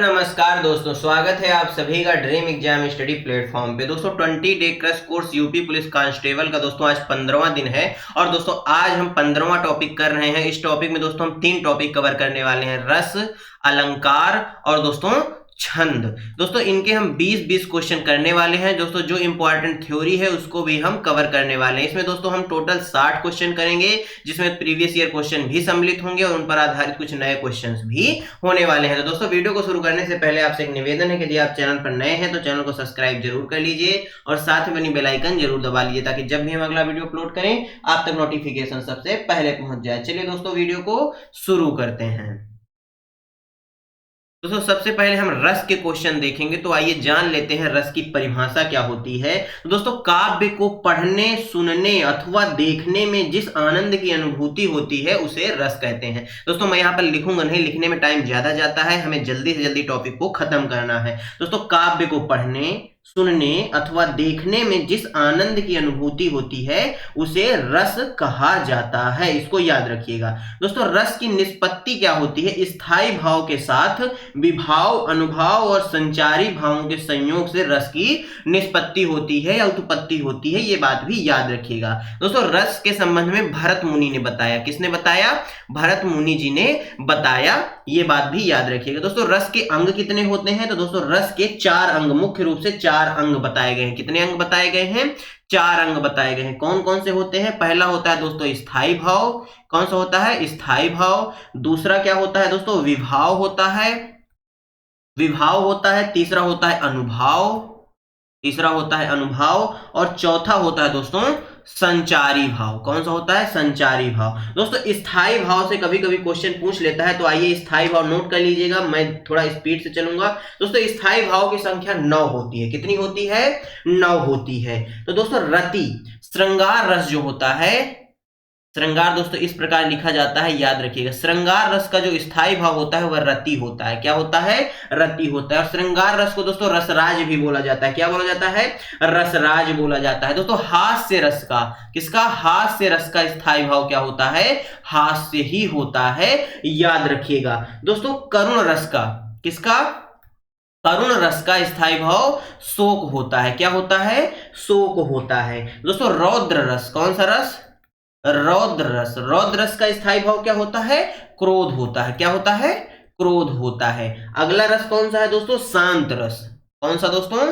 नमस्कार दोस्तों, स्वागत है आप सभी का ड्रीम एग्जाम स्टडी प्लेटफॉर्म पे। दोस्तों 20 day crash course UP police constable का दोस्तों आज 15वां दिन है और दोस्तों आज हम 15वां टॉपिक कर रहे हैं। इस टॉपिक में दोस्तों हम 3 टॉपिक कवर करने वाले हैं, रस, अलंकार और दोस्तों छंद। दोस्तों इनके हम 20-20 क्वेश्चन करने वाले हैं। दोस्तों जो इंपॉर्टेंट थ्योरी है उसको भी हम कवर करने वाले हैं। इसमें दोस्तों हम टोटल 60 क्वेश्चन करेंगे, जिसमें प्रीवियस ईयर क्वेश्चन भी सम्मिलित होंगे और उन पर आधारित कुछ नए क्वेश्चंस भी होने वाले हैं। तो दोस्तों वीडियो को शुरू करने से पहले आपसे एक निवेदन है कि यदि आप चैनल पर नए हैं तो चैनल को सब्सक्राइब जरूर कर लीजिए और साथ में बनी बेल आइकन जरूर दबा लीजिए, ताकि जब भी हम अगला वीडियो अपलोड करें आप तक नोटिफिकेशन सबसे पहले पहुंच जाए। चलिए दोस्तों वीडियो को शुरू करते हैं। दोस्तों सबसे पहले हम रस के क्वेश्चन देखेंगे, तो आइए जान लेते हैं रस की परिभाषा क्या होती है। तो दोस्तों काव्य को पढ़ने, सुनने अथवा देखने में जिस आनंद की अनुभूति होती है उसे रस कहते हैं। दोस्तों मैं यहाँ पर लिखूंगा नहीं, लिखने में टाइम ज्यादा जाता है, हमें जल्दी से जल्दी टॉपिक को खत्म करना है। दोस्तों काव्य को पढ़ने, सुनने अथवा देखने में जिस आनंद की अनुभूति होती है उसे रस कहा जाता है, इसको याद रखिएगा। दोस्तों रस की निष्पत्ति क्या होती है? स्थायी भाव के साथ विभाव, अनुभाव और संचारी भावों के संयोग से रस की निष्पत्ति होती है या उत्पत्ति होती है, ये बात भी याद रखिएगा। दोस्तों रस के संबंध में भरत मुनि ने बताया। किसने बताया? भरत मुनि जी ने बताया, ये बात भी याद रखिएगा। दोस्तों रस के अंग कितने होते हैं? तो दोस्तों रस के 4 अंग, मुख्य रूप से 4 अंग बताए गए हैं। कितने अंग बताए गए हैं? 4 अंग बताए गए हैं। कौन कौन से होते हैं? पहला होता है दोस्तों स्थायी भाव। कौन सा होता है? स्थायी भाव। दूसरा क्या होता है दोस्तों? विभाव होता है। विभाव होता है। तीसरा होता है अनुभाव। तीसरा होता है अनुभाव और चौथा होता है दोस्तों संचारी भाव। कौन सा होता है? संचारी भाव। दोस्तों स्थायी भाव से कभी कभी क्वेश्चन पूछ लेता है, तो आइए स्थायी भाव नोट कर लीजिएगा, मैं थोड़ा स्पीड से चलूंगा। दोस्तों स्थायी भाव की संख्या 9 होती है। कितनी होती है? 9 होती है। तो दोस्तों रति, श्रृंगार रस जो होता है, श्रृंगार दोस्तों इस प्रकार लिखा जाता है, याद रखिएगा। श्रृंगार रस का जो स्थायी भाव होता है वह रति होता है। क्या होता है? रति होता है। और श्रृंगार रस को दोस्तों रसराज भी बोला जाता है। क्या बोला जाता है? रसराज बोला जाता है। दोस्तों हास्य रस का, किसका? हास्य रस का स्थायी भाव क्या होता है? हास्य ही होता है, याद रखिएगा। दोस्तों करुण रस का, किसका? करुण रस का स्थायी भाव शोक होता है। क्या होता है? शोक होता है। दोस्तों रौद्र रस, कौन सा रस? रौद्र रस। रौद्र रस का स्थायी भाव क्या होता है? क्रोध होता है। क्या होता है? क्रोध होता है। अगला रस कौन सा है दोस्तों? शांत रस। कौन सा दोस्तों?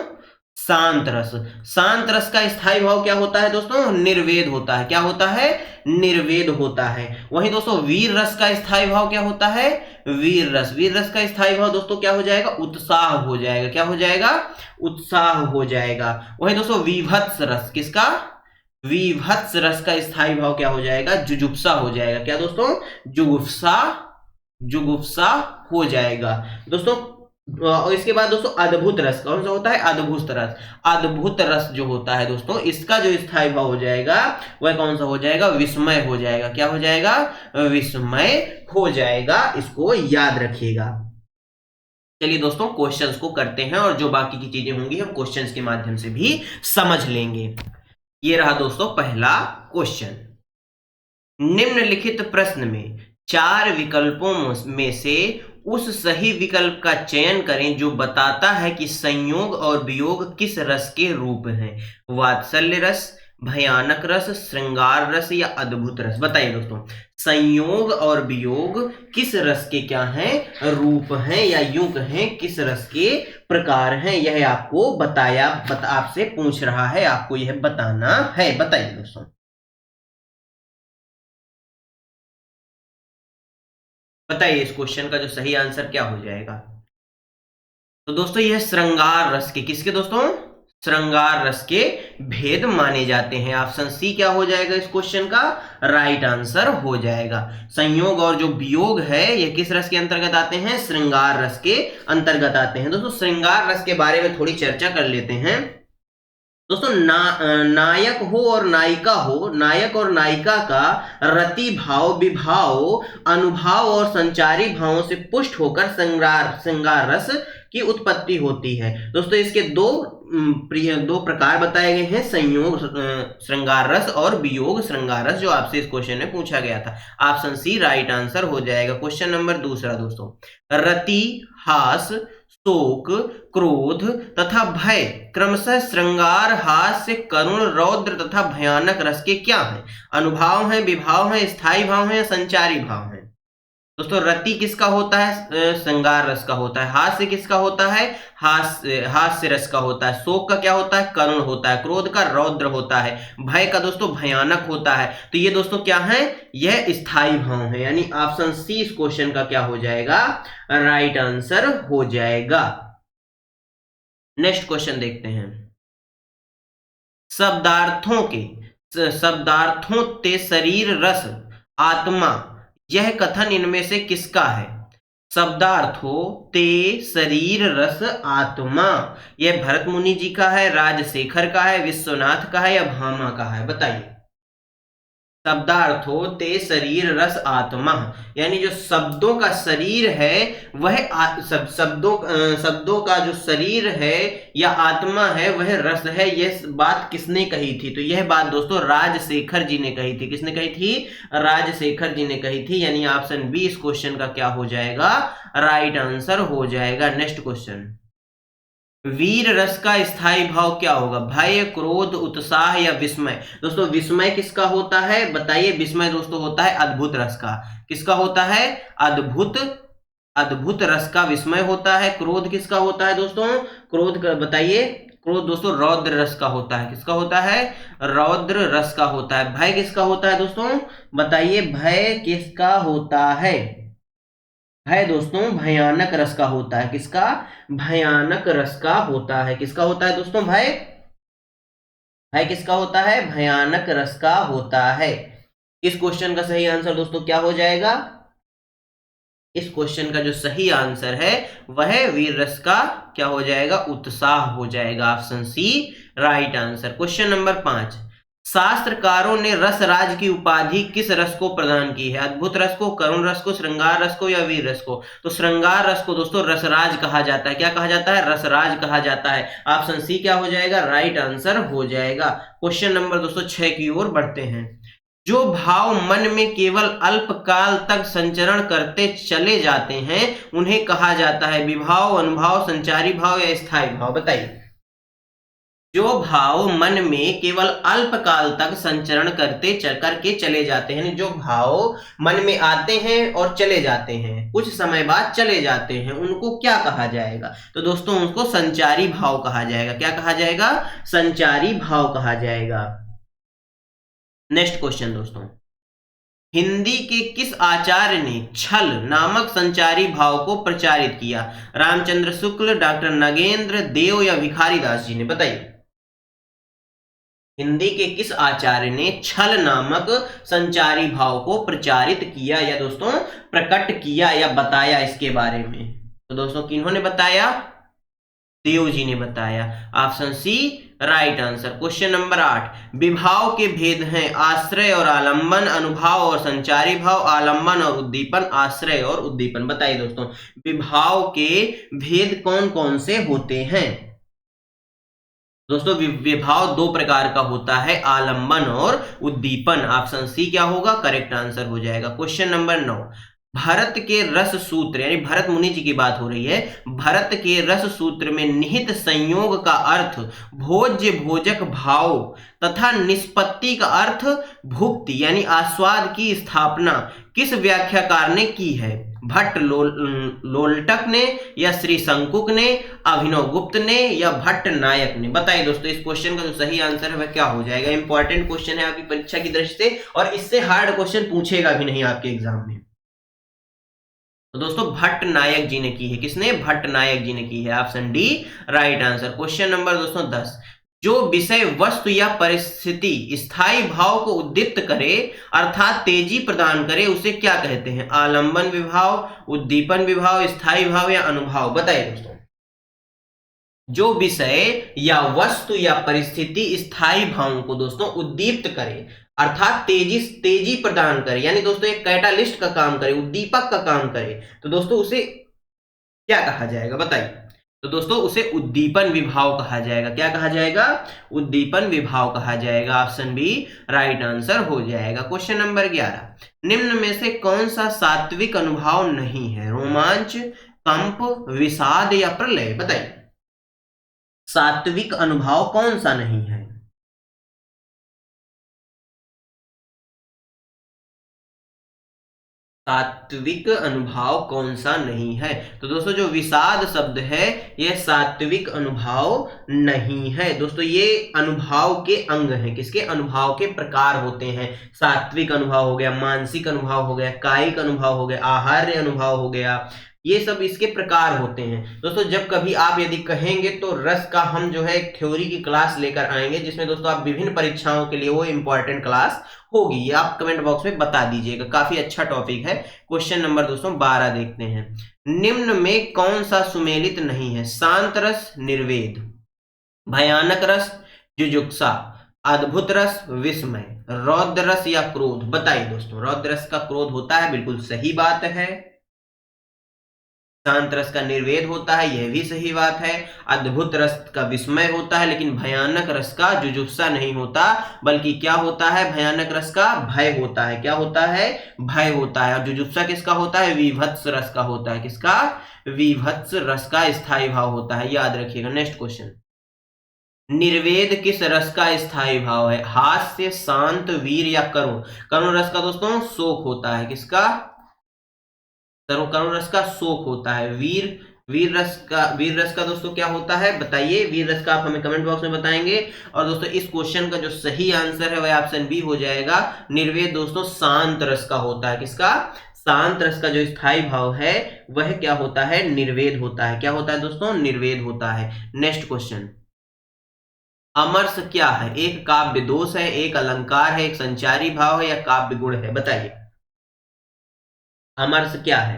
शांत रस। शांत रस का स्थायी भाव क्या होता है दोस्तों? निर्वेद होता है। क्या होता है? निर्वेद होता है। वहीं दोस्तों वीर रस का स्थायी भाव क्या होता है? वीर रस। वीर रस का स्थायी भाव दोस्तों क्या हो जाएगा? उत्साह हो जाएगा। क्या हो जाएगा? उत्साह हो जाएगा। वहीं दोस्तों विभत्स रस, किसका? विभत्स रस का स्थायी भाव क्या हो जाएगा? जुजुप्सा हो जाएगा। क्या दोस्तों? जुगुप्सा, जुगुप्सा हो जाएगा दोस्तों। और इसके बाद दोस्तों अद्भुत रस, कौन सा होता है? अद्भुत रस। अद्भुत रस जो होता है दोस्तों, इसका जो स्थायी भाव हो जाएगा वह कौन सा हो जाएगा? विस्मय हो जाएगा। क्या हो जाएगा? विस्मय हो जाएगा, इसको याद रखिएगा। चलिए दोस्तों क्वेश्चंस को करते हैं और जो बाकी की चीजें होंगी हम क्वेश्चंस के माध्यम से भी समझ लेंगे। ये रहा दोस्तों पहला क्वेश्चन। निम्नलिखित प्रश्न में 4 विकल्पों में से उस सही विकल्प का चयन करें जो बताता है कि संयोग और वियोग किस रस के रूप हैं। वात्सल्य रस, भयानक रस, श्रृंगार रस या अद्भुत रस। बताइए दोस्तों संयोग और वियोग किस रस के क्या हैं? रूप हैं, या यूं कहें किस रस के प्रकार हैं, यह आपको बताया, आपसे पूछ रहा है, आपको यह बताना है। बताइए दोस्तों। बताइए इस क्वेश्चन का जो सही आंसर क्या हो जाएगा। तो दोस्तों यह श्रृंगार रस के, किसके दोस्तों? श्रृंगार रस के भेद माने जाते हैं। ऑप्शन सी क्या हो जाएगा इस क्वेश्चन का? राइट आंसर हो जाएगा। संयोग और जो वियोग है ये किस रस के अंतर्गत आते हैं? श्रृंगार रस के अंतर्गत आते हैं। दोस्तों श्रृंगार रस के बारे में थोड़ी चर्चा कर लेते हैं। दोस्तों नायक हो और नायिका हो, नायक और नायिका का रति भाव, विभाव, अनुभाव और संचारी भावों से पुष्ट होकर श्रृंगार रस की उत्पत्ति होती है। दोस्तों इसके दो प्रकार बताए गए हैं, संयोग श्रृंगार रस और वियोग श्रृंगार रस, जो आपसे इस क्वेश्चन में पूछा गया था। ऑप्शन सी राइट आंसर हो जाएगा। क्वेश्चन नंबर दूसरा दोस्तों, रति, हास, शोक, क्रोध तथा भय क्रमशः श्रृंगार, हास्य, करुण, रौद्र तथा भयानक रस के क्या हैं? अनुभाव हैं, विभाव हैं, स्थायी भाव हैं या संचारी भाव हैं? दोस्तों रति किसका होता है? श्रृंगार रस का होता है। हास्य किसका होता है? हास्य रस का होता है। शोक का क्या होता है? करुण होता है। क्रोध का रौद्र होता है। भय का दोस्तों भयानक होता है। तो ये दोस्तों क्या है? यह स्थायी भाव है, यानी ऑप्शन सी इस क्वेश्चन का क्या हो जाएगा? राइट आंसर हो जाएगा। नेक्स्ट क्वेश्चन देखते हैं। शब्दार्थों ते शरीर रस आत्मा, यह कथन इनमें से किसका है? शब्दार्थों ते शरीर रस आत्मा, यह भरत मुनि जी का है, राजशेखर का है, विश्वनाथ का है या भामा का है? बताइए। शब्दार्थों ते शरीर रस आत्मा, यानी जो शब्दों का शरीर है वह शब्दों का जो शरीर है या आत्मा है वह रस है। यह बात किसने कही थी? तो यह बात दोस्तों राजशेखर जी ने कही थी। किसने कही थी? राजशेखर जी ने कही थी, यानी ऑप्शन बी इस क्वेश्चन का क्या हो जाएगा? राइट आंसर हो जाएगा। Next question. वीर रस का स्थायी भाव क्या होगा? भय, क्रोध, उत्साह या विस्मय? दोस्तों विस्मय किसका होता है? बताइए। विस्मय दोस्तों होता है अद्भुत रस का। किसका होता है? अद्भुत रस का विस्मय होता है। क्रोध किसका होता है दोस्तों? क्रोध का बताइए। क्रोध दोस्तों रौद्र रस का होता है। किसका होता है? रौद्र रस का होता है। भय किसका होता है दोस्तों? बताइए। भय किसका होता है? भय दोस्तों भयानक रस का होता है। किसका? भयानक रस का होता है। किसका होता है दोस्तों? भय किसका होता है? भयानक रस का होता है। इस क्वेश्चन का सही आंसर दोस्तों क्या हो जाएगा? इस क्वेश्चन का जो सही आंसर है वह वीर रस का क्या हो जाएगा? उत्साह हो जाएगा। Option C right answer. Question number 5। शास्त्रकारों ने रस राज की उपाधि किस रस को प्रदान की है? अद्भुत रस को, करुण रस को, श्रृंगार रस को या वीर रस को? तो श्रृंगार रस को दोस्तों रसराज कहा जाता है। क्या कहा जाता है? रसराज कहा जाता है। ऑप्शन सी क्या हो जाएगा? राइट आंसर हो जाएगा। क्वेश्चन नंबर दोस्तों 6 की ओर बढ़ते हैं। जो भाव मन में केवल अल्पकाल तक संचरण करते चले जाते हैं उन्हें कहा जाता है विभाव, अनुभाव, संचारी भाव या स्थायी भाव? बताइए। जो भाव मन में केवल अल्पकाल तक संचरण करके चले जाते हैं, जो भाव मन में आते हैं और चले जाते हैं, कुछ समय बाद चले जाते हैं, उनको क्या कहा जाएगा? तो दोस्तों उसको संचारी भाव कहा जाएगा। क्या कहा जाएगा? संचारी भाव कहा जाएगा। नेक्स्ट क्वेश्चन दोस्तों। हिंदी के किस आचार्य ने छल नामक संचारी भाव को प्रचारित किया? रामचंद्र शुक्ल, डॉक्टर नगेंद्र, देव या भिखारी दास जी ने? बताइए। हिंदी के किस आचार्य ने छल नामक संचारी भाव को प्रचारित किया या दोस्तों प्रकट किया या बताया इसके बारे में? तो दोस्तों किन्होंने बताया? देव जी ने बताया। Option C right answer. Question number 8। विभाव के भेद हैं आश्रय और आलंबन, अनुभाव और संचारी भाव, आलंबन और उद्दीपन, आश्रय और उद्दीपन। बताइए दोस्तों विभाव के भेद कौन कौन से होते हैं? दोस्तों विभाव 2 प्रकार का होता है, आलंबन और उद्दीपन। ऑप्शन सी क्या होगा? करेक्ट आंसर हो जाएगा। Question number 9। भरत के रस सूत्र, यानी भरत मुनि जी की बात हो रही है, भरत के रस सूत्र में निहित संयोग का अर्थ भोज्य भोजक भाव तथा निष्पत्ति का अर्थ भुक्ति यानी आस्वाद की स्थापना किस व्याख्याकार ने की है? भट्ट लोलटक ने या श्री शंकुक ने, अभिनव गुप्त ने या भट्ट नायक ने? बताइए दोस्तों इस क्वेश्चन का जो सही आंसर है वह क्या हो जाएगा? इंपॉर्टेंट क्वेश्चन है आपकी परीक्षा की दृष्टि से और इससे हार्ड क्वेश्चन पूछेगा भी नहीं आपके एग्जाम में। तो दोस्तों भट्ट नायक जी ने की है। किसने? भट्ट नायक जी ने की है। Option D right answer. Question number दोस्तों 10। जो विषय वस्तु या परिस्थिति स्थायी भाव को उद्दीप्त करे अर्थात तेजी प्रदान करे उसे क्या कहते हैं? आलंबन विभाव, उद्दीपन विभाव, स्थायी भाव या अनुभाव? बताइए दोस्तों। जो विषय या वस्तु या परिस्थिति स्थायी भाव को दोस्तों उद्दीप्त करे अर्थात तेजी प्रदान करे, यानी दोस्तों एक कैटालिस्ट का काम करे, उद्दीपक का काम करे, तो दोस्तों उसे क्या कहा जाएगा? बताइए। तो दोस्तों उसे उद्दीपन विभाव कहा जाएगा। क्या कहा जाएगा? उद्दीपन विभाव कहा जाएगा। ऑप्शन बी राइट आंसर हो जाएगा। Question number 11। निम्न में से कौन सा सात्विक अनुभाव नहीं है? रोमांच, कंप, विषाद या प्रलय? बताइए। सात्विक अनुभाव कौन सा नहीं है? सात्विक अनुभाव कौन सा नहीं है? तो दोस्तों जो विषाद शब्द है यह सात्विक अनुभाव नहीं है। दोस्तों ये अनुभाव के अंग हैं। किसके? अनुभाव के प्रकार होते हैं। सात्विक अनुभाव हो गया, मानसिक अनुभाव हो गया, कायिक अनुभाव हो गया, आहार्य अनुभाव हो गया, ये सब इसके प्रकार होते हैं। दोस्तों जब कभी आप यदि कहेंगे तो रस का हम जो है एक थ्योरी की क्लास लेकर आएंगे, जिसमें दोस्तों आप विभिन्न परीक्षाओं के लिए वो इंपॉर्टेंट क्लास होगी। ये आप कमेंट बॉक्स में बता दीजिएगा, काफी अच्छा टॉपिक है। क्वेश्चन नंबर दोस्तों 12 देखते हैं। निम्न में कौन सा सुमेलित नहीं है? शांत रस, निर्वेद, भयानक रस, जुजुत्सा, अद्भुत रस, विस्मय, रौद्र रस या क्रोध? बताइए दोस्तों। रौद्र रस का क्रोध होता है, बिल्कुल सही बात है। शांत रस का निर्वेद होता है, यह भी सही बात है। अद्भुत रस का विस्मय होता है, लेकिन भयानक रस का जुजुत्सा नहीं होता, बल्कि क्या होता है? भयानक रस का भय होता है। क्या होता है? भय होता है। और जुजुत्सा किसका होता है? विभत्स रस का होता है। किसका? विभत्स रस का स्थायी भाव होता है, याद रखिएगा। Next question. निर्वेद किस रस का स्थायी भाव है? हास्य, शांत, वीर या करुण? करुण रस का दोस्तों शोक होता है। किसका? करुण रस का शोक होता है। वीर रस का दोस्तों क्या होता है? बताइए। वीर रस का आप हमें कमेंट बॉक्स में बताएंगे। और दोस्तों इस क्वेश्चन का जो सही आंसर है वह ऑप्शन बी हो जाएगा। निर्वेद दोस्तों शांत रस का होता है। किसका? शांत रस का जो स्थायी भाव है वह क्या होता है? निर्वेद होता है। क्या होता है दोस्तों? निर्वेद होता है। Next question. अमरस क्या है? एक काव्य दोष है, एक अलंकार है, एक संचारी भाव है या काव्य गुण है? बताइए। अमरस क्या है?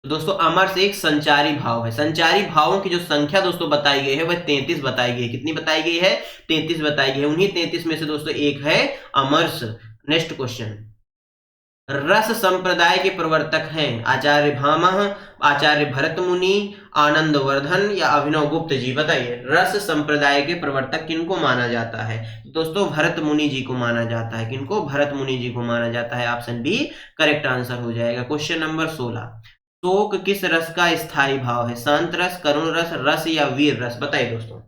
तो दोस्तों अमरस एक संचारी भाव है। संचारी भावों की जो संख्या दोस्तों बताई गई है वह 33 बताई गई है। कितनी बताई गई है? 33 बताई गई है। उन्हीं 33 में से दोस्तों एक है अमरस। Next question. रस संप्रदाय के प्रवर्तक हैं आचार्य भामह, आचार्य भरत मुनि, आनंदवर्धन या अभिनव गुप्त जी? बताइए। रस संप्रदाय के प्रवर्तक किनको माना जाता है? तो दोस्तों भरत मुनि जी को माना जाता है। किनको? भरत मुनि जी को माना जाता है। ऑप्शन बी करेक्ट आंसर हो जाएगा। Question number 16। शोक किस रस का स्थायी भाव है? शांत रस, करुण रस, रस या वीर रस? बताइए दोस्तों।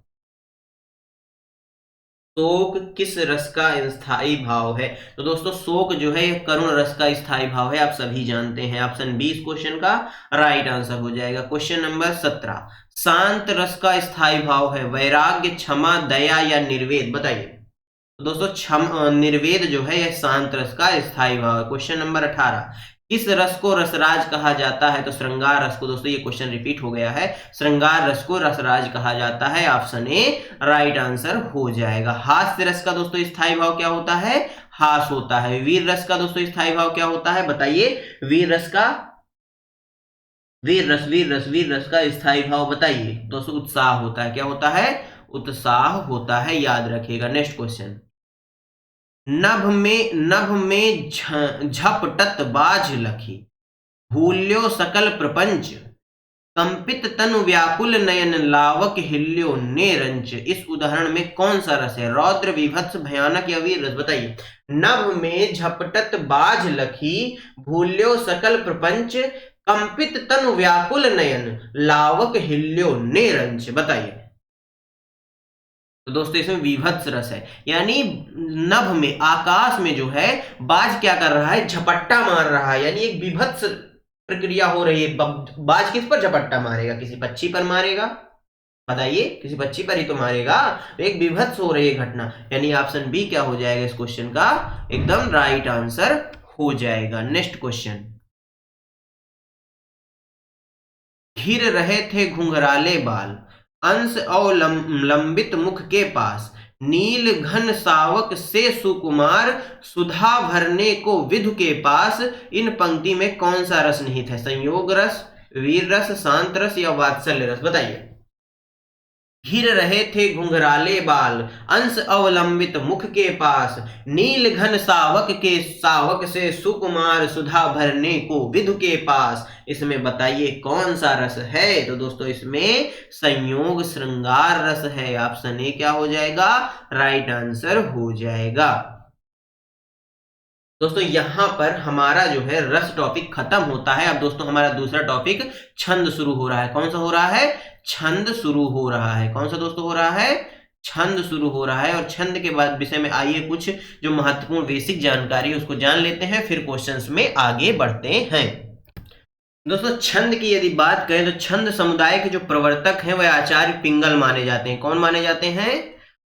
शोक किस रस का स्थायी भाव है? तो दोस्तों शोक जो है करुण रस का स्थायी भाव है, आप सभी जानते हैं। ऑप्शन बी इस क्वेश्चन का राइट आंसर हो जाएगा। Question number 17। शांत रस का स्थायी भाव है वैराग्य, क्षमा, दया या निर्वेद? बताइए। तो दोस्तों निर्वेद जो है यह शांत रस का स्थायी भाव है। Question number 18। किस रस को रसराज कहा जाता है? तो श्रृंगार रस को। दोस्तों ये क्वेश्चन रिपीट हो गया है। श्रृंगार रस को रसराज कहा जाता है। ऑप्शन ए राइट आंसर हो जाएगा। हास्य रस का दोस्तों स्थायी भाव क्या होता है? हास होता है। वीर रस का दोस्तों स्थायी भाव क्या होता है? बताइए। वीर रस का स्थायी भाव बताइए दोस्तों। उत्साह होता है। क्या होता है? उत्साह होता है, याद रखिएगा। Next question. नभ में झपटत बाज लखी, भूल्यो सकल प्रपंच, कंपित तनु व्याकुल नयन, लावक हिल्यो नेरंच? इस उदाहरण में कौन सा रस है? रौद्र, विभत्स, भयानक या वीर रस? बताइए। नभ में झपटत बाज लखी, भूल्यो सकल प्रपंच, कंपित तनु व्याकुल नयन, लावक हिल्यो नेरंच? बताइए। तो दोस्तों इसमें विभत्स रस है, यानी नभ में, आकाश में जो है बाज क्या कर रहा है? झपट्टा मार रहा है, यानी एक विभत्स प्रक्रिया हो रही है। बाज किस पर झपट्टा मारेगा? किसी पक्षी पर मारेगा? बताइए। किसी पक्षी पर ही तो मारेगा। तो एक विभत्स हो रही है घटना, यानी ऑप्शन बी क्या हो जाएगा इस क्वेश्चन का? एकदम राइट आंसर हो जाएगा। Next question. घिर रहे थे घुंघराले बाल, अंश और लंबित मुख के पास, नील घन सावक से सुकुमार, सुधा भरने को विधु के पास, इन पंक्ति में कौन सा रस निहित है? संयोग रस, वीर रस, शांत रस या वात्सल्य रस? बताइए। घिर रहे थे घुंघराले बाल, अंश अवलंबित मुख के पास, नील घन सावक से सुकुमार, सुधा भरने को विधु के पास, इसमें बताइए कौन सा रस है? तो दोस्तों इसमें संयोग श्रृंगार रस है। ऑप्शन ए क्या हो जाएगा? राइट आंसर हो जाएगा। दोस्तों यहाँ पर हमारा जो है रस टॉपिक खत्म होता है। अब दोस्तों हमारा दूसरा टॉपिक छंद शुरू हो रहा है। कौन सा हो रहा है? छंद शुरू हो रहा है। कौन सा दोस्तों हो रहा है? छंद शुरू हो रहा है। और छंद के बाद विषय में आइए कुछ जो महत्वपूर्ण बेसिक जानकारी है उसको जान लेते हैं, फिर क्वेश्चंस में आगे बढ़ते हैं। दोस्तों छंद की यदि बात करें तो छंद समुदाय के जो प्रवर्तक हैं वह आचार्य पिंगल माने जाते हैं। कौन माने जाते हैं?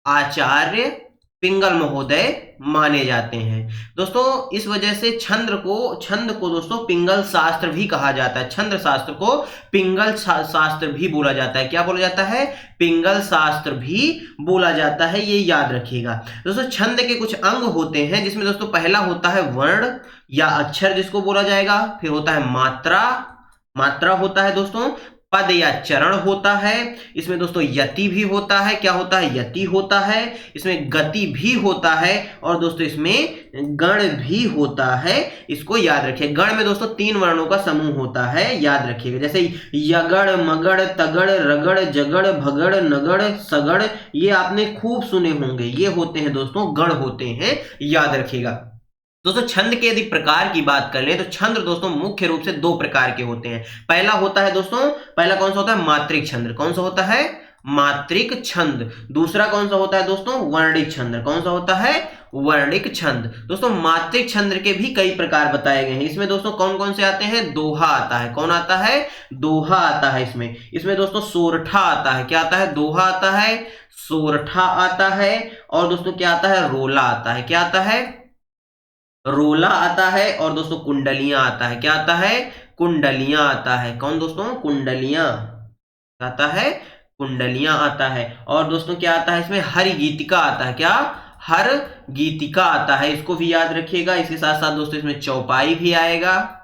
आचार्य पिंगल महोदय माने जाते हैं। दोस्तों इस वजह से छंद को दोस्तों पिंगल शास्त्र भी कहा जाता है। छंद शास्त्र को पिंगल शास्त्र भी बोला जाता है। क्या बोला जाता है? पिंगल शास्त्र भी बोला जाता है, ये याद रखिएगा। दोस्तों छंद के कुछ अंग होते हैं, जिसमें दोस्तों पहला होता है वर्ण या अक्षर जिसको बोला जाएगा, फिर होता है मात्रा होता है दोस्तों, पद या चरण होता है, इसमें दोस्तों यति भी होता है। क्या होता है? यति होता है। इसमें गति भी होता है और दोस्तों इसमें गण भी होता है। इसको याद रखिए। गण में दोस्तों 3 वर्णों का समूह होता है, याद रखिएगा। जैसे यगड़, मगड़, तगड़, रगड़, जगड़, भगड़, नगड़, सगड़, ये आपने खूब सुने होंगे। ये होते हैं दोस्तों गण होते हैं, याद रखिएगा। दोस्तों छंद के यदि प्रकार की बात कर ले तो छंद दोस्तों मुख्य रूप से 2 प्रकार के होते हैं। पहला होता है दोस्तों, पहला कौन सा होता है? मात्रिक छंद। कौन सा होता है? मात्रिक छंद। दूसरा कौन सा होता है दोस्तों? वर्णिक छंद। कौन सा होता है? वर्णिक छंद। दोस्तों मात्रिक छंद के भी कई प्रकार बताए गए हैं। इसमें दोस्तों कौन कौन से आते हैं? दोहा आता है। कौन आता है? दोहा आता है। इसमें दोस्तों सोरठा आता है। क्या आता है? दोहा आता है, सोरठा आता है और दोस्तों क्या आता है? रोला आता है। क्या आता है? रोला आता है और दोस्तों कुंडलियां आता है। क्या आता है? कुंडलियां आता है। कौन दोस्तों? कुंडलियां आता है, कुंडलियां आता है। और दोस्तों क्या आता है? इसमें हरि गीतिका आता है। क्या? हर गीतिका आता है। इसको भी याद रखिएगा। इसके साथ साथ दोस्तों इसमें चौपाई भी आएगा,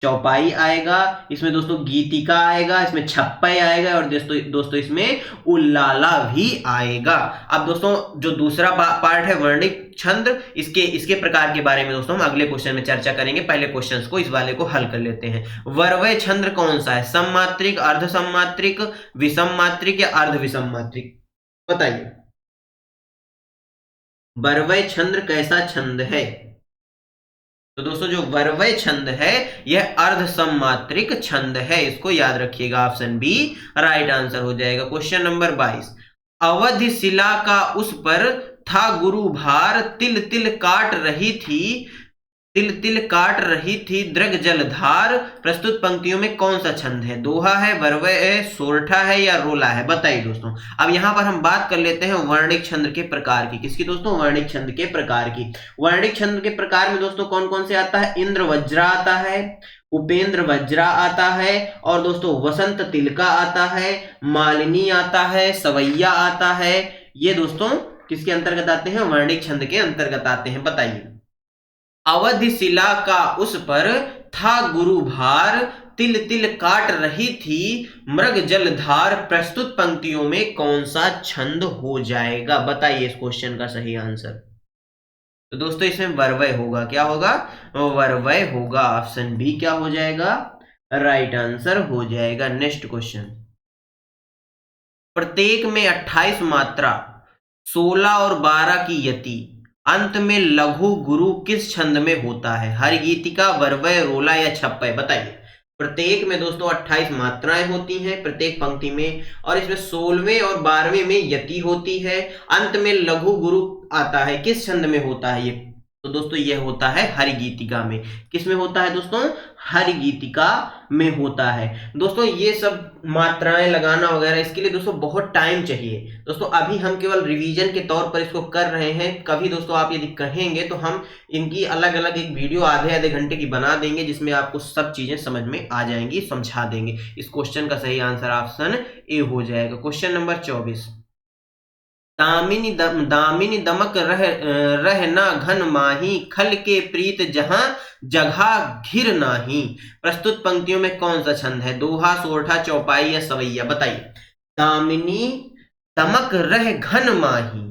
चौपाई आएगा, इसमें दोस्तों गीतिका आएगा, इसमें छप्पय आएगा और दोस्तों इसमें उल्लाला भी आएगा। अब दोस्तों जो दूसरा पार्ट है वर्णिक छंद, इसके प्रकार के बारे में दोस्तों हम अगले क्वेश्चन में चर्चा करेंगे। पहले क्वेश्चन को इस वाले को हल कर लेते हैं। वर्वय छंद कौन सा है? सममात्रिक, अर्ध सममात्रिक, विषम मात्रिक या अर्ध विषम मात्रिक? बताइए वर्वय छंद कैसा छंद है? तो दोस्तों जो वर्वय छंद है यह अर्ध सममात्रिक छंद है। इसको याद रखिएगा। ऑप्शन बी राइट आंसर हो जाएगा। क्वेश्चन नंबर 22, अवधि शिला का उस पर था गुरु भार, तिल तिल काट रही थी, तिल तिल काट रही थी दृग जलधार, प्रस्तुत पंक्तियों में कौन सा छंद है? दोहा है, वर्वय है, सोरठा है या रोला है? बताइए दोस्तों। अब यहां पर हम बात कर लेते हैं वर्णिक छंद के प्रकार की। किसकी दोस्तों? वर्णिक छंद के प्रकार की। वर्णिक छंद के प्रकार में दोस्तों कौन कौन से आता है? इंद्र वज्रा आता है, उपेंद्र वज्रा आता है और दोस्तों वसंत तिलका आता है, मालिनी आता है, सवैया आता है। ये दोस्तों किसके अंतर्गत आते हैं? वर्णिक छंद के अंतर्गत आते हैं। बताइए अवधि शिला का उस पर था गुरु भार, तिल तिल काट रही थी मृग जलधार, प्रस्तुत पंक्तियों में कौन सा छंद हो जाएगा? बताइए इस क्वेश्चन का सही आंसर। तो दोस्तों इसमें वर्वय होगा। क्या होगा? वर्वय होगा। ऑप्शन बी क्या हो जाएगा? राइट आंसर हो जाएगा। नेक्स्ट क्वेश्चन, प्रत्येक में 28 मात्रा, 16 और 12 की यति, अंत में लघु गुरु किस छंद में होता है? हरि गीतिका, वर्वय, रोला या छप्पय? बताइए। प्रत्येक में दोस्तों 28 मात्राएं होती हैं प्रत्येक पंक्ति में और इसमें 16वें और 12वें में यति होती है, अंत में लघु गुरु आता है। किस छंद में होता है ये? तो दोस्तों यह होता है हरि गीतिका में। किस में होता है दोस्तों? हरि गीतिका में होता है। दोस्तों ये सब मात्राएं लगाना वगैरह इसके लिए दोस्तों बहुत टाइम चाहिए। दोस्तों अभी हम केवल रिवीजन के तौर पर इसको कर रहे हैं। कभी दोस्तों आप यदि कहेंगे तो हम इनकी अलग अलग एक वीडियो आधे घंटे की बना देंगे जिसमें आपको सब चीजें समझ में आ जाएंगी, समझा देंगे। इस क्वेश्चन का सही आंसर ऑप्शन ए हो जाएगा। क्वेश्चन नंबर 24, दामिनी दमक रह ना घन माही, खल के प्रीत जहां जगह घिर नाही, प्रस्तुत पंक्तियों में कौन सा छंद है? दोहा, सोरठा, चौपाई या सवैया? बताइए। दामिनी दमक रह घन माही,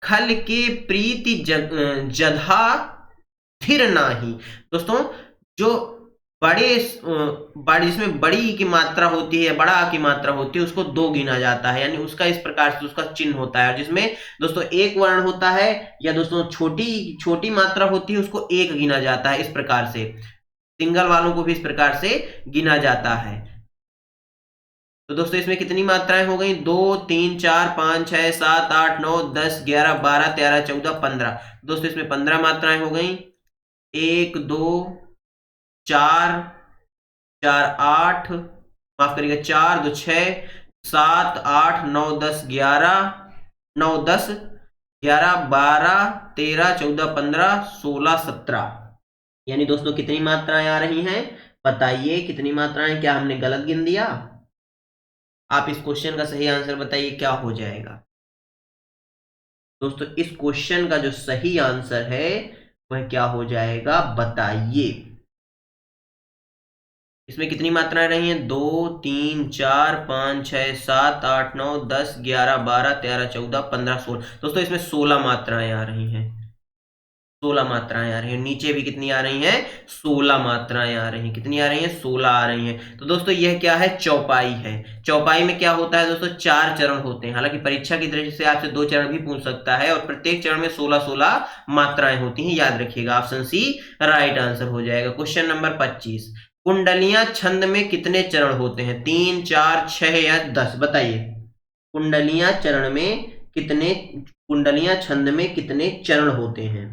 खल के प्रीति जधा थिर नाही। दोस्तों जो बड़े जिसमें बड़ी की मात्रा होती है, बड़ा की मात्रा होती है, उसको 2 गिना जाता है, यानी उसका इस प्रकार से उसका चिन्ह होता है। और जिसमें दोस्तों एक वर्ण होता है या दोस्तों छोटी छोटी मात्रा होती है, उसको 1 गिना जाता है। इस प्रकार से सिंगल वालों को भी इस प्रकार से गिना जाता है। तो दोस्तों इसमें कितनी मात्राएं हो गई? 2 3 4 5 6 7 8 9 10 11 12 13 14 15। दोस्तों इसमें 15 मात्राएं हो गई। 1 2 4 4 8, माफ करिएगा, 4 2 6 7 8 9 10 11, 9 10 11 12 13 14 15 16 17। यानी दोस्तों कितनी मात्राएं आ रही हैं? बताइए कितनी मात्राएं, क्या हमने गलत गिन दिया? आप इस क्वेश्चन का सही आंसर बताइए, क्या हो जाएगा? दोस्तों इस क्वेश्चन का जो सही आंसर है वह क्या हो जाएगा, बताइए। इसमें कितनी मात्राएं रही हैं? 2 3 4 5 6 7 8 9 10 11 12 13 14 15 16। दोस्तों इसमें 16 मात्राएं आ रही हैं। 16 मात्राएं आ रही हैं। नीचे भी कितनी आ रही हैं? 16 मात्राएं आ रही हैं। कितनी आ रही हैं? 16 आ रही हैं। तो दोस्तों यह क्या है? चौपाई है। चौपाई में क्या होता है दोस्तों? 4 चरण होते हैं। हालांकि परीक्षा की दृष्टि से आपसे 2 चरण भी पूछ सकता है, और प्रत्येक चरण में 16-16 मात्राएं होती हैं। याद रखिएगा, ऑप्शन सी राइट आंसर हो जाएगा। क्वेश्चन नंबर 25, कुंडलियां छंद में कितने चरण होते हैं? 3 4 6 या 10? बताइए। कुंडलियां चरण में कितने कुंडलियां छंद में कितने चरण होते हैं?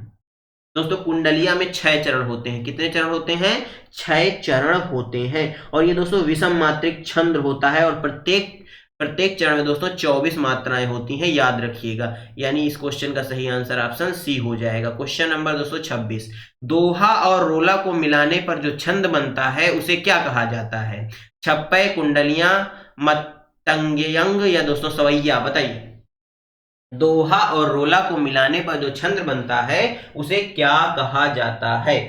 दोस्तों कुंडलिया में 6 चरण होते हैं। कितने चरण होते हैं? 6 चरण होते हैं। और ये दोस्तों विषम मात्रिक छंद होता है, और प्रत्येक प्रत्येक चरण में दोस्तों 24 मात्राएं होती हैं। याद रखिएगा, यानी इस क्वेश्चन का सही आंसर ऑप्शन सी हो जाएगा। क्वेश्चन नंबर दोस्तों 26, दोहा और रोला को मिलाने पर जो छंद बनता है उसे क्या कहा जाता है? छप्पय, कुंडलियां, मतंगयंग या दोस्तों सवैया? बताइए। दोहा और रोला को मिलाने पर जो छंद बनता है उसे क्या कहा जाता है?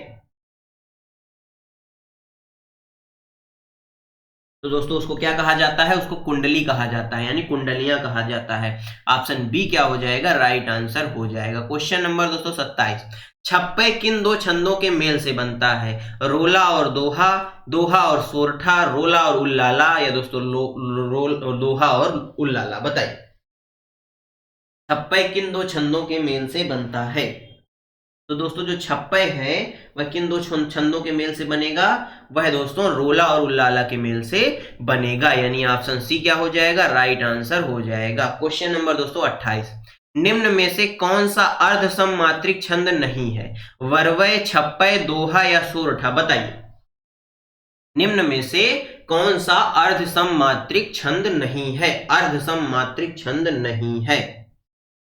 तो दोस्तों उसको क्या कहा जाता है? उसको कुंडली कहा जाता है, यानी कुंडलियां कहा जाता है। ऑप्शन बी क्या हो जाएगा? राइट आंसर हो जाएगा। क्वेश्चन नंबर दोस्तों 27, छप्पय किन 2 छंदों के मेल से बनता है? रोला और दोहा, दोहा और सोरठा, रोला और उल्लाला या दोस्तों दोहा और उल्लाला? बताइए। छप्पय किन 2 छंदों के मेल से बनता है? तो दोस्तों जो छप्पय है वह किन 2 छंदों के मेल से बनेगा? वह दोस्तों रोला और उल्लाला के मेल से बनेगा, यानी ऑप्शन सी क्या हो जाएगा? राइट आंसर हो जाएगा। क्वेश्चन नंबर दोस्तों 28, निम्न में से कौन सा अर्ध सममात्रिक छंद नहीं है? वरवय, छप्पय, दोहा या सोरठा? बताइए। निम्न में से कौन सा अर्ध सममात्रिक छंद नहीं है? अर्ध सममात्रिक छंद नहीं है।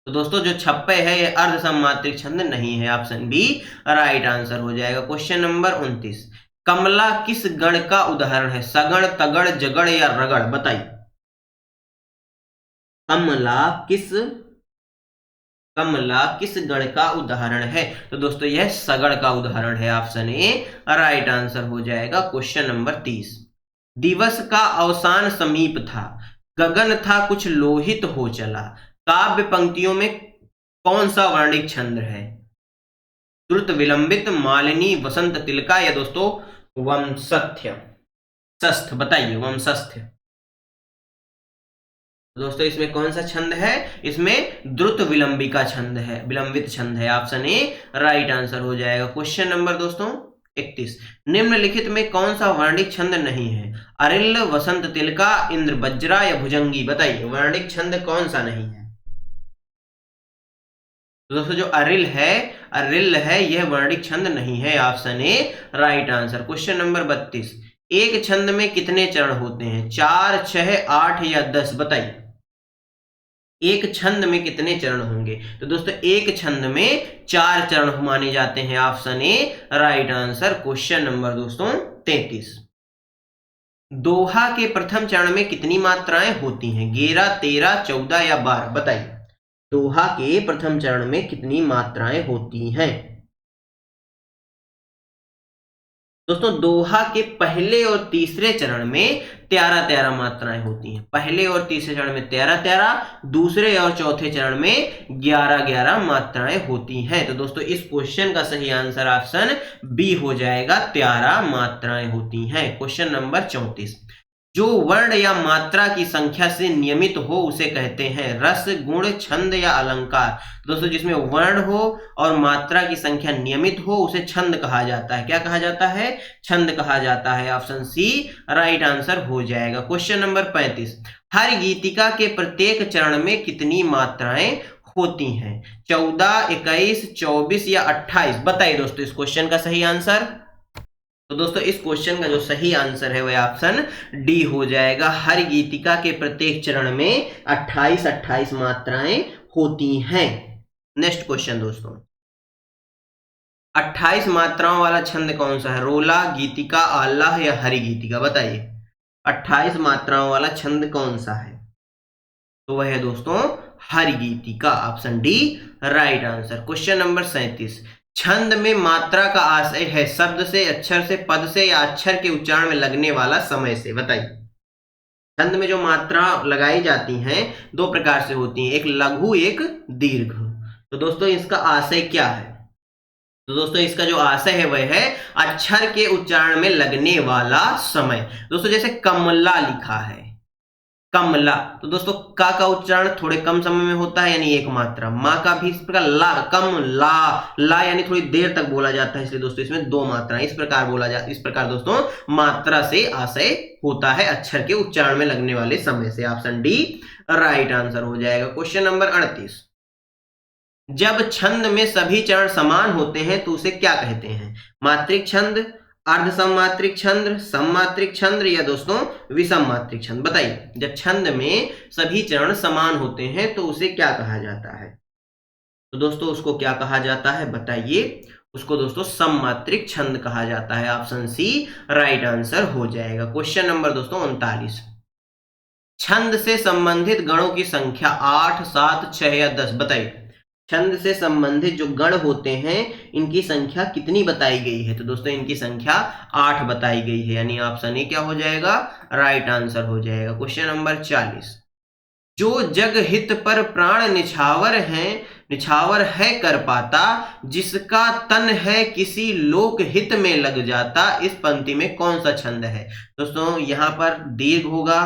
तो दोस्तों जो छप्पय है ये अर्ध सममात्रिक छंद नहीं है। ऑप्शन बी राइट आंसर हो जाएगा। क्वेश्चन नंबर 29, कमला किस गण का उदाहरण है? सगण, तगड़, जगड़ या रगड़? बताइए। कमला किस कमला किस गण का उदाहरण है? तो दोस्तों यह सगड़ का उदाहरण है। ऑप्शन ए राइट आंसर हो जाएगा। क्वेश्चन नंबर 30, दिवस का अवसान समीप था, गगन था कुछ लोहित हो चला, काव्य पंक्तियों में कौन सा वर्णिक छंद है? द्रुत, विलंबित, मालिनी, वसंत तिलका या दोस्तों वंशस्थ्य? सस्थ? बताइए। वंशस्थ्य। दोस्तों इसमें कौन सा छंद है? इसमें द्रुत विलंबिका छंद है, विलंबित छंद है। ऑप्शन ए राइट आंसर हो जाएगा। क्वेश्चन नंबर दोस्तों 31, निम्नलिखित में कौन सा वर्णिक छंद नहीं है? अरिल, वसंत तिलका, इंद्र वज्रा या भुजंगी? बताइए वर्णिक छंद कौन सा नहीं है? तो दोस्तों जो अरिल है यह वर्णिक छंद नहीं है। Option A right answer. Question number 32, एक छंद में कितने चरण होते हैं? 4 6 8 या 10? बताइए। एक छंद में कितने चरण होंगे? तो दोस्तों एक छंद में 4 चरण माने जाते हैं। Option A right answer. Question number दोस्तों 33, दोहा के प्रथम चरण में कितनी मात्राएं होती हैं? 11 13 14 या 12? बताइए। दोहा के प्रथम चरण में कितनी मात्राएं होती हैं? दोस्तों दोहा के पहले और तीसरे चरण में 13-13 मात्राएं होती हैं। पहले और तीसरे चरण में 13-13, दूसरे और चौथे चरण में 11-11 मात्राएं होती हैं। तो दोस्तों इस क्वेश्चन का सही आंसर ऑप्शन बी हो जाएगा, 13 मात्राएं होती हैं। क्वेश्चन नंबर 34, जो वर्ण या मात्रा की संख्या से नियमित हो उसे कहते हैं रस, गुण, छंद या अलंकार। दोस्तों जिसमें वर्ण हो और मात्रा की संख्या नियमित हो उसे छंद कहा जाता है। क्या कहा जाता है? छंद कहा जाता है। ऑप्शन सी राइट आंसर हो जाएगा। क्वेश्चन नंबर 35, हर गीतिका के प्रत्येक चरण में कितनी मात्राएं होती हैं? 14, 21, 24 या 28? बताइए दोस्तों इस क्वेश्चन का सही आंसर। तो दोस्तों इस क्वेश्चन का जो सही आंसर है वह ऑप्शन डी हो जाएगा। हर गीतिका के प्रत्येक चरण में 28 मात्राएं होती हैं। नेक्स्ट क्वेश्चन दोस्तों, 28 मात्राओं वाला छंद कौन सा है? रोला, गीतिका, आल्हा या हरि गीतिका? बताइए 28 मात्राओं वाला छंद कौन सा है? तो वह है दोस्तों हरि गीतिका। Option D right answer. Question number 37, छंद में मात्रा का आशय है शब्द से, अक्षर से, पद से या अक्षर के उच्चारण में लगने वाला समय से? बताइए। छंद में जो मात्रा लगाई जाती हैं दो प्रकार से होती हैं, एक लघु एक दीर्घ। तो दोस्तों इसका आशय क्या है? तो दोस्तों इसका जो आशय है वह है अक्षर के उच्चारण में लगने वाला समय। दोस्तों जैसे कमला लिखा है, कमला, तो दोस्तों का उच्चारण थोड़े कम समय में होता है यानी एक मात्रा। माँ का भी इस प्रकार ला, कम ला यानी थोड़ी देर तक बोला जाता है, इसलिए दोस्तों इसमें दो मात्राएं इस प्रकार बोला जाता है। इस प्रकार दोस्तों मात्रा से आशय होता है अक्षर के उच्चारण में लगने वाले समय से। ऑप्शन डी राइट आंसर हो जाएगा। क्वेश्चन नंबर 38, जब छंद में सभी चरण समान होते हैं तो उसे क्या कहते हैं? मात्रिक छंद, अर्ध सममात्रिक छंद, सममात्रिक छंद या दोस्तों विषम मात्रिक छंद? बताइए। जब छंद में सभी चरण समान होते हैं तो उसे क्या कहा जाता है? तो दोस्तों उसको क्या कहा जाता है बताइए। उसको दोस्तों सममात्रिक छंद कहा जाता है। ऑप्शन सी राइट आंसर हो जाएगा। क्वेश्चन नंबर दोस्तों 39, छंद से संबंधित गणों की संख्या 8, 7, 6 या 10? बताइए। छंद से संबंधित जो गण होते हैं इनकी संख्या कितनी बताई गई है? तो दोस्तों इनकी संख्या 8 बताई गई है, यानी ऑप्शन ए क्या हो जाएगा? राइट आंसर हो जाएगा। क्वेश्चन नंबर 40, जो जग हित पर प्राण निछावर है कर पाता, जिसका तन है किसी लोक हित में लग जाता, इस पंक्ति में कौन सा छंद है? दोस्तों यहाँ पर दीर्घ होगा,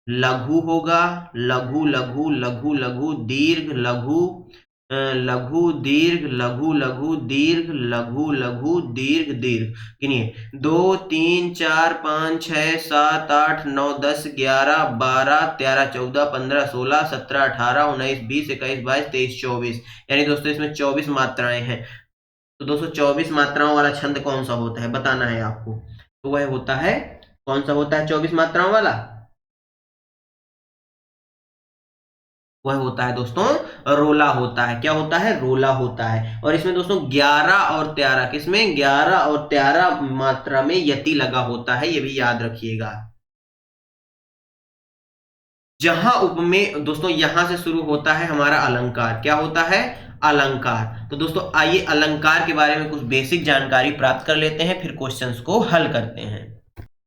लघु होगा, लघु लघु लघु लघु, दीर्घ लघु, लघु दीर्घ, लघु लघु दीर्घ, लघु लघु दीर्घ दीर्घ। गिनिए 2, 3, 4, 5, 6, 7, 8, 9, 10, 11, 12, 13, 14, 15, 16, 17, 18, 19, 20, 21, 22, 23, 24, यानी दोस्तों इसमें 24 मात्राएं हैं। तो दोस्तों 24 मात्राओं वाला छंद कौन सा होता है बताना है आपको। तो वह होता है, कौन सा होता है 24 मात्राओं वाला? वह होता है दोस्तों रोला होता है। क्या होता है? रोला होता है। और इसमें दोस्तों 11 और 13, किसमें? 11 और 13 मात्रा में यति लगा होता है, ये भी याद रखिएगा। जहां उपमेय दोस्तों यहां से शुरू होता है हमारा अलंकार। क्या होता है? अलंकार। तो दोस्तों आइए अलंकार के बारे में कुछ बेसिक जानकारी प्राप्त कर लेते हैं, फिर क्वेश्चंस को हल करते हैं।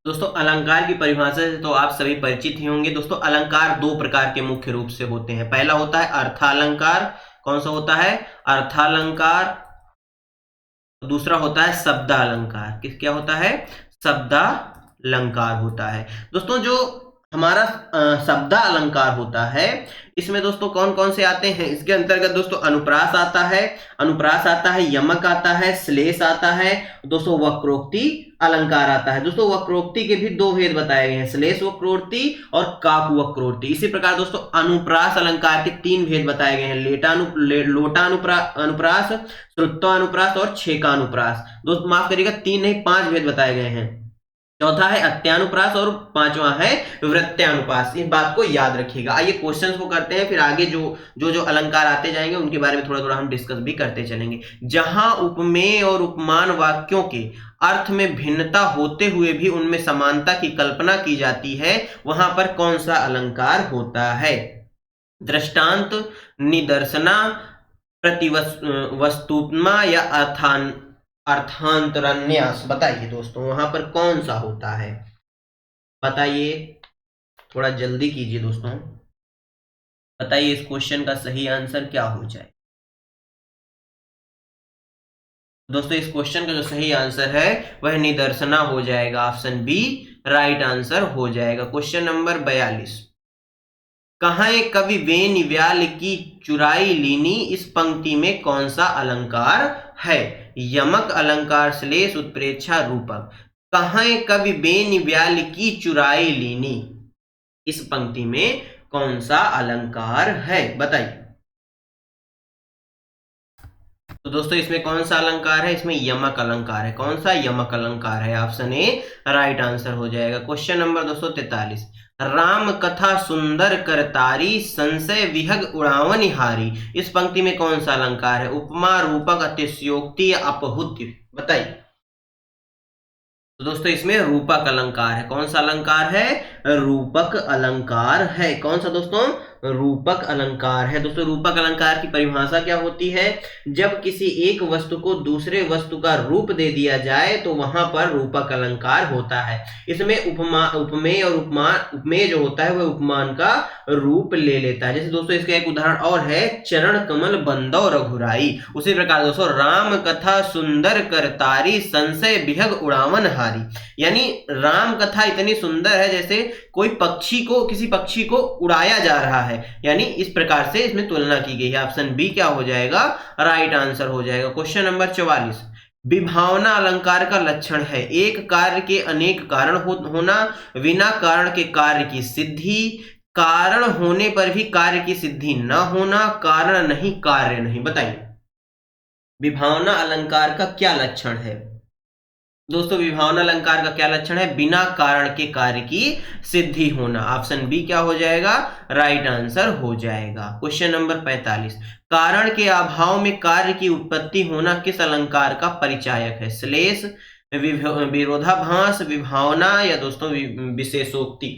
दोस्तों अलंकार की परिभाषा से तो आप सभी परिचित ही होंगे। दोस्तों अलंकार दो प्रकार के मुख्य रूप से होते हैं। पहला होता है अर्थालंकार। कौन सा होता है? अर्थालंकार। दूसरा होता है शब्दालंकार। किस क्या होता है? शब्दालंकार होता है। दोस्तों जो हमारा शब्दालंकार होता है इसमें दोस्तों कौन कौन से आते हैं? इसके अंतर्गत दोस्तों अनुप्रास आता है, यमक आता है, श्लेष आता है, दोस्तों वक्रोक्ति अलंकार आता है। दोस्तों वक्रोक्ति के भी दो भेद बताए गए हैं, श्लेष वक्रोक्ति और काकु वक्रोक्ति। इसी प्रकार दोस्तों अनुप्रास अलंकार के तीन भेद बताए गए हैं, लोटानुप्रास, श्रुत्वानुप्रास और छेकानुप्रास। दोस्तों माफ करिएगा, तीन नहीं 5 भेद बताए गए हैं। चौथा है अत्यानुप्रास और पांचवा है वृत्त्यानुप्रास। इस बात को याद रखिएगा। आइए क्वेश्चंस को करते हैं, फिर आगे जो अलंकार आते जाएंगे उनके बारे में थोड़ा थोड़ा हम डिस्कस भी करते चलेंगे। जहां उपमेय और उपमान वाक्यों के अर्थ में भिन्नता होते हुए भी उनमें समानता की कल्पना की जाती है, वहां पर कौन सा अलंकार होता है? दृष्टांत, निदर्शना, प्रतिवस्तुत्मा या अर्थांतरन्यास, बताइए दोस्तों वहां पर कौन सा होता है, बताइए, थोड़ा जल्दी कीजिए दोस्तों, बताइए इस क्वेश्चन का सही आंसर क्या हो जाए। दोस्तों इस क्वेश्चन का जो सही आंसर है वह निदर्शना हो जाएगा, ऑप्शन बी राइट आंसर हो जाएगा। क्वेश्चन नंबर 42, कहाँ कवि वेन व्याल की चुराई लीनी, इस पंक्ति में कौन सा अलंकार है, यमक अलंकार, श्लेष, उत्प्रेक्षा, रूपक। कहाँ कवि बेन व्याल की चुराई लीनी, इस पंक्ति में कौन सा अलंकार है, बताइए। तो दोस्तों इसमें कौन सा अलंकार है, इसमें यमक अलंकार है। कौन सा, यमक अलंकार है, ऑप्शन ए राइट आंसर हो जाएगा। क्वेश्चन नंबर 243, राम कथा सुंदर करतारी, संशय विहग उड़ावन हारी, इस पंक्ति में कौन सा अलंकार है, उपमा, रूपक, अतिशयोक्ति या अपहुत्य, बताइए। तो दोस्तों इसमें रूपक अलंकार है। कौन सा अलंकार है, रूपक अलंकार है। कौन सा दोस्तों, रूपक अलंकार है। दोस्तों रूपक अलंकार की परिभाषा क्या होती है, जब किसी एक वस्तु को दूसरे वस्तु का रूप दे दिया जाए तो वहां पर रूपक अलंकार होता है। इसमें उपमा, उपमेय और उपमेय जो होता है वह उपमान का रूप ले लेता है। जैसे दोस्तों इसका एक उदाहरण और है, चरण कमल बंदौ रघुराई। उसी प्रकार दोस्तों राम कथा सुंदर करतारी, संशय विहग उड़ावन हारी, यानी राम कथा इतनी सुंदर है जैसे कोई पक्षी को, किसी पक्षी को उड़ाया जा रहा है, यानी इस प्रकार से इसमें तुलना की गई है। ऑप्शन बी क्या हो जाएगा, राइट आंसर हो जाएगा। क्वेश्चन नंबर 44, विभावना अलंकार का लक्षण है, एक कार्य के अनेक कारण होना, बिना कारण के कार्य की सिद्धि, कारण होने पर भी कार्य की सिद्धि न होना, कारण नहीं कार्य नहीं, बताइए। विभावना अलंकार का क्या लक्षण है दोस्तों, विभावना अलंकार का क्या लक्षण है, बिना कारण के कार्य की सिद्धि होना। ऑप्शन बी क्या हो जाएगा, राइट आंसर हो जाएगा। क्वेश्चन नंबर 45, कारण के अभाव में कार्य की उत्पत्ति होना किस अलंकार का परिचायक है, श्लेष, विरोधाभास, विभावना या दोस्तों विशेषोक्ति।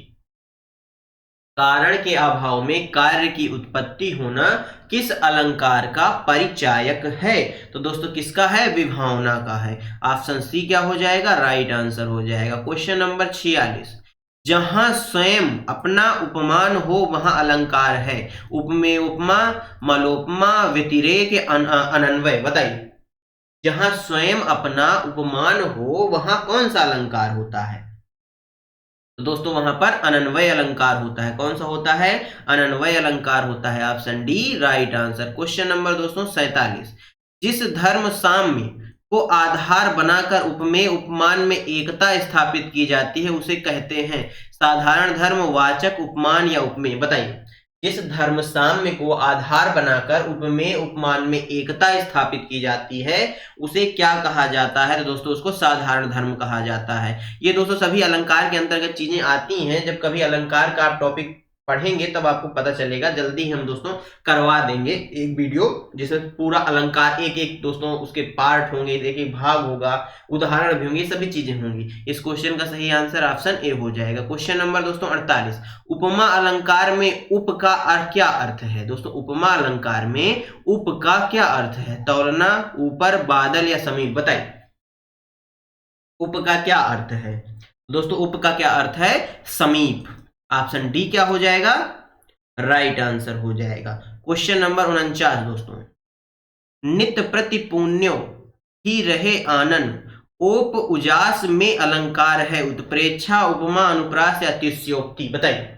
कारण के अभाव में कार्य की उत्पत्ति होना किस अलंकार का परिचायक है, तो दोस्तों किसका है, विभावना का है। ऑप्शन सी क्या हो जाएगा, राइट आंसर हो जाएगा। क्वेश्चन नंबर 46, जहां स्वयं अपना उपमान हो वहां अलंकार है, उपमेय, उपमा, मलोपमा, व्यतिरेक, अनन्वय, बताइए। जहां स्वयं अपना उपमान हो वहां कौन सा अलंकार होता है, तो दोस्तों वहां पर अनन्वय अलंकार होता है। कौन सा होता है, अनन्वय अलंकार होता है। Option D right answer. Question number दोस्तों 47, जिस धर्म साम्य को आधार बनाकर उपमेय उपमान में एकता स्थापित की जाती है उसे कहते हैं साधारण धर्म, वाचक, उपमान या उपमेय, बताइए। जिस धर्म साम्य को आधार बनाकर उपमेय उपमान में एकता स्थापित की जाती है उसे क्या कहा जाता है, तो दोस्तों उसको साधारण धर्म कहा जाता है। ये दोस्तों सभी अलंकार के अंतर्गत चीजें आती हैं, जब कभी अलंकार का आप टॉपिक पढ़ेंगे तब आपको पता चलेगा। जल्दी हम दोस्तों करवा देंगे एक वीडियो जिसमें पूरा अलंकार, एक एक दोस्तों उसके पार्ट होंगे, एक एक भाग होगा, उदाहरण भी होंगे, सभी चीजें होंगी। इस क्वेश्चन का सही आंसर ऑप्शन ए हो जाएगा। क्वेश्चन नंबर दोस्तों 48, उपमा अलंकार में उप का क्या अर्थ है, दोस्तों उपमा अलंकार में उप का क्या अर्थ है, तौलना, ऊपर, बादल या समीप, बताइए। उप का क्या अर्थ है दोस्तों, उप का क्या अर्थ है, समीप। ऑप्शन डी क्या हो जाएगा, राइट आंसर हो जाएगा। क्वेश्चन नंबर 49 दोस्तों, नित्य प्रति पुण्यो ही रहे आनन, ओप उजास में अलंकार है, उत्प्रेक्षा, उपमा, अनुप्रास या अतिशयोक्ति, बताइए।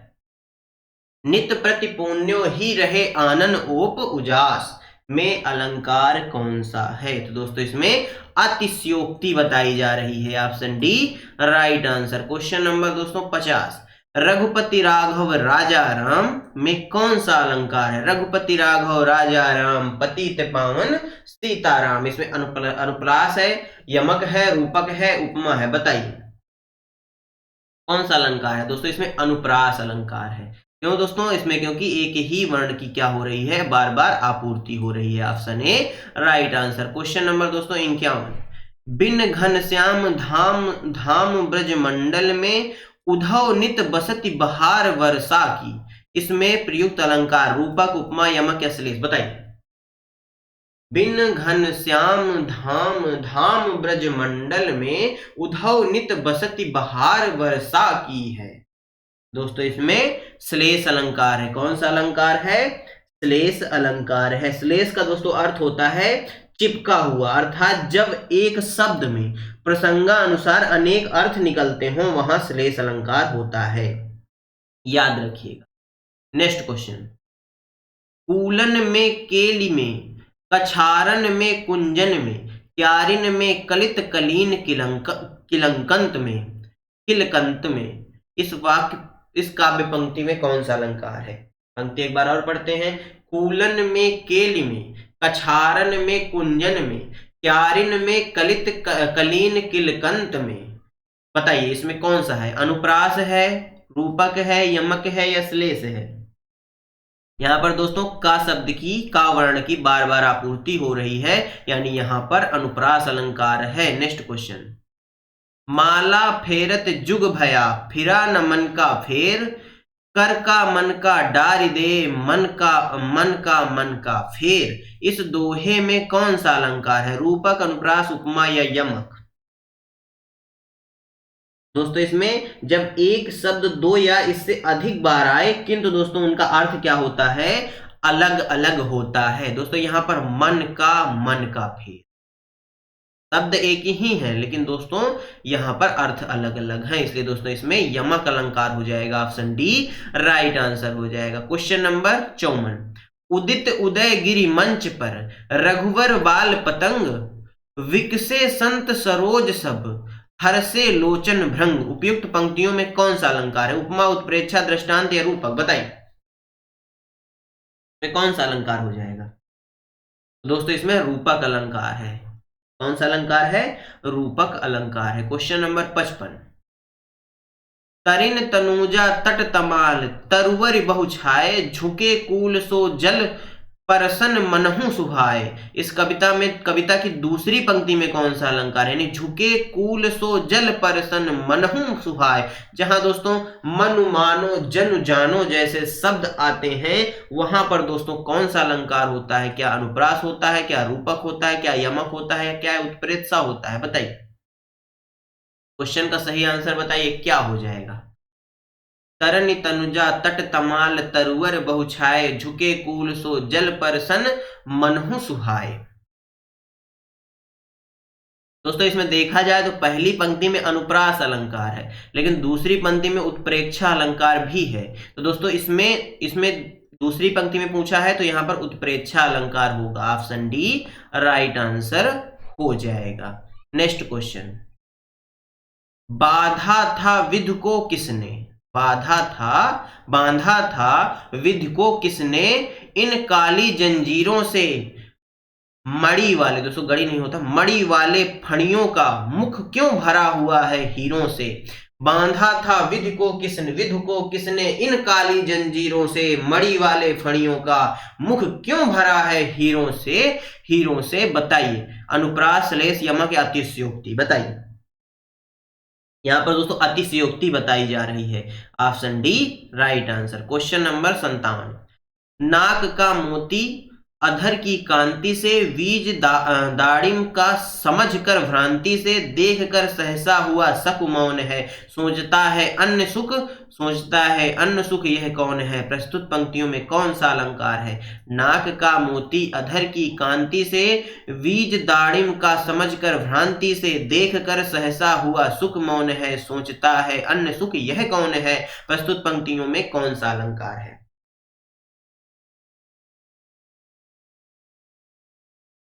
नित्य प्रति पुण्यो ही रहे आनन, ओप उजास में अलंकार कौन सा है, तो दोस्तों इसमें अतिशयोक्ति बताई जा रही है। Option D right answer. Question number दोस्तों 50, रघुपति राघव राजा राम में कौन सा अलंकार है, रघुपति राघव राजा राम, पतित पावन सीताराम, इसमें अनुप्रास है, यमक है, रूपक है, उपमा है, बताइए कौन सा अलंकार है, दोस्तों इसमें अनुप्रास अलंकार है। क्यों दोस्तों, इसमें क्योंकि एक ही वर्ण की क्या हो रही है, बार बार आपूर्ति हो रही है। Option A right answer. Question number दोस्तों 51, बिन घनश्याम धाम धाम ब्रज मंडल में उधव नित बसति बहार वर्षा की, इसमें प्रयुक्त अलंकार रूपक, उपमा, यमक या श्लेष, बताइए। बिन घन श्याम धाम धाम ब्रज मंडल में, उधव नित बसति बहार वर्षा की है। दोस्तों इसमें श्लेष अलंकार है। कौन सा अलंकार है? श्लेष अलंकार है। श्लेष का दोस्तों अर्थ होता है चिपका हुआ, अर्थात जब एक शब्द में प्रसंगानुसार अनेक अर्थ निकलते हों वहां श्लेष अलंकार होता है, याद रखिएगा। नेक्स्ट क्वेश्चन, कूलन में केली में, कछारन में कुंजन में, क्यारिन में कलित कलीन किलंकंत में, किलकंत में, इस काव्य पंक्ति में कौन सा अलंकार है? पंक्ति एक बार और पढ़ते हैं। कूलन में केली में, कछारन में कुंजन में, क्यारिन में कलित कलीन किलकंत में। बताइए इसमें कौन सा है? अनुप्रास है, रूपक है, यमक है या श्लेष है? यहां पर दोस्तों का शब्द की, का वर्ण की बार बार आपूर्ति हो रही है, यानी यहां पर अनुप्रास अलंकार है। नेक्स्ट क्वेश्चन, माला फेरत जुग भया, फिरा न मन का फेर, कर का मन का डारी दे, मन का मन का फेर। इस दोहे में कौन सा अलंकार है? रूपक, अनुप्रास, उपमा या यमक? दोस्तों इसमें जब एक शब्द दो या इससे अधिक बार आए किंतु दोस्तों उनका अर्थ क्या होता है? अलग अलग होता है। दोस्तों यहां पर मन का फेर, शब्द एक ही है लेकिन दोस्तों यहां पर अर्थ अलग अलग है, इसलिए दोस्तों इसमें यमक अलंकार हो जाएगा। ऑप्शन डी राइट आंसर हो जाएगा। क्वेश्चन नंबर 54, उदित उदय गिरि मंच पर, रघुवर बाल पतंग, विकसे संत सरोज सब, हर्षे लोचन भृंग। उपयुक्त पंक्तियों में कौन सा अलंकार है? उपमा, उत्प्रेक्षा, दृष्टांत या रूपक? बताइए कौन सा अलंकार हो जाएगा? दोस्तों इसमें रूपक अलंकार है। कौन सा अलंकार है? रूपक अलंकार है। क्वेश्चन नंबर 55, तरिन तनुजा तट तमाल, तरुवर बहु छाए, झुके कूल सो जल परसन मनहु सुहाए। इस कविता की दूसरी पंक्ति में कौन सा अलंकार है? यानी झुके कूल सो जल परसन मनहु सुहाए। जहां दोस्तों मनु मानो जनु जानो जैसे शब्द आते हैं वहां पर दोस्तों कौन सा अलंकार होता है? क्या अनुप्रास होता है, क्या रूपक होता है, क्या यमक होता है, क्या उत्प्रेक्षा होता है? बताइए क्वेश्चन का सही आंसर बताइए क्या हो जाएगा? तरनि तनुजा तट तमाल, तरुवर बहु छाए, झुके कूल सो जल परसन मनहु सुहाए। दोस्तों इसमें देखा जाए तो पहली पंक्ति में अनुप्रास अलंकार है लेकिन दूसरी पंक्ति में उत्प्रेक्षा अलंकार भी है। तो दोस्तों इसमें दूसरी पंक्ति में पूछा है तो यहां पर उत्प्रेक्षा अलंकार होगा। ऑप्शन डी राइट आंसर हो जाएगा। नेक्स्ट क्वेश्चन, बाधा था विधि को किसने, बांधा था विधि को किसने, इन काली जंजीरों से मणि वाले, दोस्तों गड़ी नहीं होता, मणि वाले फणियों का मुख क्यों भरा हुआ है हीरों से। बांधा था विधि को किसने, इन काली जंजीरों से मणि वाले फणियों का मुख क्यों भरा है हीरों से। बताइए अनुप्रास, श्लेष, यमक या अतिशयोक्ति? बताइए यहां पर दोस्तों अतिशयोक्ति बताई जा रही है। Option D right answer. Question number 57, नाक का मोती अधर की कांति से, बीज दाड़िम का समझकर भ्रांति से, देख कर सहसा हुआ शक मौन है, सोचता है अन्य सुख यह कौन है। प्रस्तुत पंक्तियों में कौन सा अलंकार है? नाक का मोती अधर की कांति से, बीज दाड़िम का समझकर भ्रांति से, देख कर सहसा हुआ सुख मौन है, सोचता है अन्य सुख यह कौन है। प्रस्तुत पंक्तियों में कौन सा अलंकार है?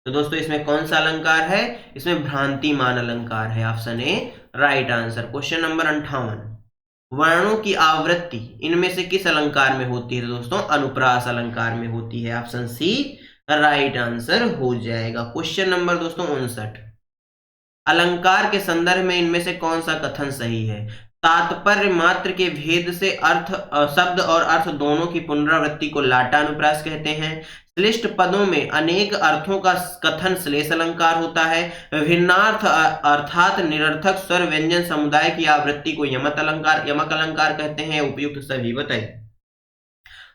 तो दोस्तों इसमें कौन सा अलंकार है? इसमें भ्रांतिमान अलंकार है। Option A right answer. Question number 58, वर्णों की आवृत्ति इनमें से किस अलंकार में होती है? दोस्तों अनुप्रास अलंकार में होती है। ऑप्शन सी राइट आंसर हो जाएगा। क्वेश्चन नंबर दोस्तों 59, अलंकार के संदर्भ में इनमें से कौन सा कथन सही है? तात्पर्य मात्र के भेद से अर्थ, शब्द और अर्थ दोनों की पुनरावृत्ति को लाटानुप्रास कहते हैं। श्लिष्ट पदों में अनेक अर्थों का कथन श्लेष अलंकार होता है। भिन्नार्थ अर्थात निरर्थक स्वर व्यंजन समुदाय की आवृत्ति को यमक अलंकार कहते हैं। उपयुक्त सभी बताइए।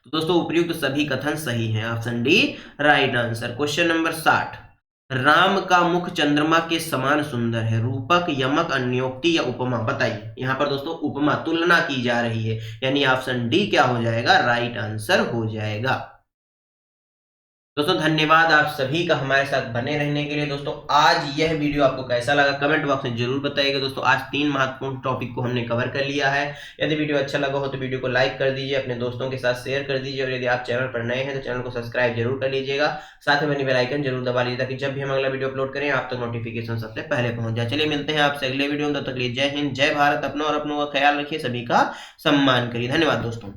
तो दोस्तों उपयुक्त सभी कथन सही हैं। Option D right answer. Question number 60, Ram का मुख चंद्रमा के समान सुंदर है। रूपक, यमक, अन्योक्ति या उपमा, बताइए। यहाँ पर दोस्तों उपमा, तुलना की जा रही है, यानी ऑप्शन डी क्या हो जाएगा, राइट आंसर हो जाएगा। दोस्तों धन्यवाद आप सभी का हमारे साथ बने रहने के लिए। दोस्तों आज यह वीडियो आपको कैसा लगा कमेंट बॉक्स में जरूर बताइएगा। दोस्तों आज 3 महत्वपूर्ण टॉपिक को हमने कवर कर लिया है। यदि वीडियो अच्छा लगा हो तो वीडियो को लाइक कर दीजिए, अपने दोस्तों के साथ शेयर कर दीजिए, और यदि आप चैनल पर नए हैं तो चैनल को सब्सक्राइब जरूर कर लीजिएगा। साथ में बेल आइकन जरूर दबा लीजिए ताकि जब भी हम अगला वीडियो अपलोड करें आप तक नोटिफिकेशन सबसे पहले पहुंच जाए। चलिए मिलते हैं आपसे अगले वीडियो में, तब तक के लिए जय हिंद, जय भारत। अपना और अपनों का ख्याल रखिए, सभी का सम्मान करिए। धन्यवाद दोस्तों।